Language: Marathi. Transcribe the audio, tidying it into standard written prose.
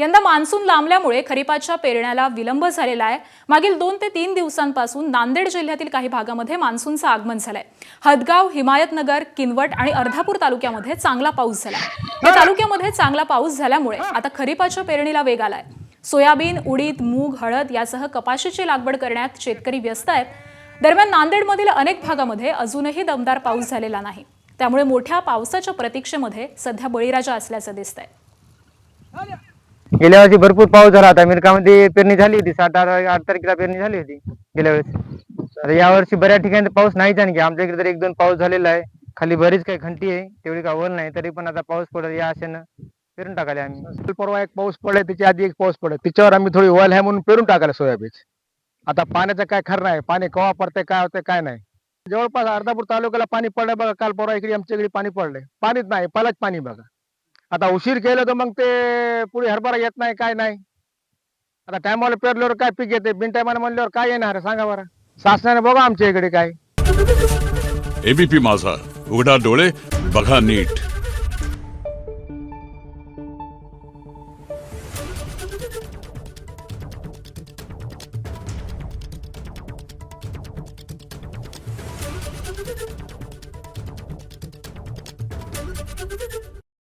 यंदा मान्सून लांबल्यामुळे खरीपाच्या पेरण्याला विलंब झालेला आहे। मागील 2 ते 3 दिवसांपासून नांदेड जिल्ह्यातील काही भागामध्ये मान्सूनचं आगमन झालंय। हदगाव, हिमायतनगर, किनवट आणि अर्धापूर तालुक्यामध्ये चांगला पाऊस झाला। या तालुक्यामध्ये चांगला पाऊस झाल्यामुळे आता खरीपाच्या पेरणीला वेग आलाय। सोयाबीन, उडीद, मूग, हळद यासह कपाशीची लागवड करण्यात शेतकरी व्यस्त आहेत। दरम्यान नांदेडमधील अनेक भागामध्ये अजूनही दमदार पाऊस झालेला नाही। त्यामुळे मोठ्या पावसाच्या प्रतीक्षेमध्ये सध्या बळीराजा असल्याचं दिसतंय। गेल्या वर्षी भरपूर पाऊस झाला होता। मिरकामध्ये पेरणी झाली होती, 7-8 तारखेला पेरणी झाली होती गेल्या वेळेस। आता या वर्षी बऱ्याच ठिकाणी पाऊस नाहीच, आणखी आमच्या इकडे तर 1-2 पाऊस झालेला आहे। खाली बरीच काही खंटी आहे, तेवढी का वर नाही, तरी पण आता पाऊस पडेल या आशेनं पेरून टाकाले आम्ही। परवा एक पाऊस पडला, त्याच्या आधी एक पाऊस पडला, त्याच्यावर आम्ही थोडी वल आहे म्हणून पेरून टाकायला सोयाबीन। आता पाण्याचं काय खरं नाही, पाणी केव्हा पडतंय काय होतंय काय नाही। जवळपास अर्धापूर तालुक्याला पाणी पडलंय बघा, काल परवा इकडे आमच्या इकडे पाणी पडलंय, पाणीच नाही, पहिलाच पाणी बघा। आता उशीर केलं तर मग ते पुढे हरभरा येत नाही काय नाही। आता टायमाला पेरल्यावर काय पीक येते, बिन टायमाला म्हणल्यावर काय येणार सांगा बरं। शासनाने बघा आमच्या इकडे काय। एबीपी माझा, उघडा डोळे बघा नीट। Thank you.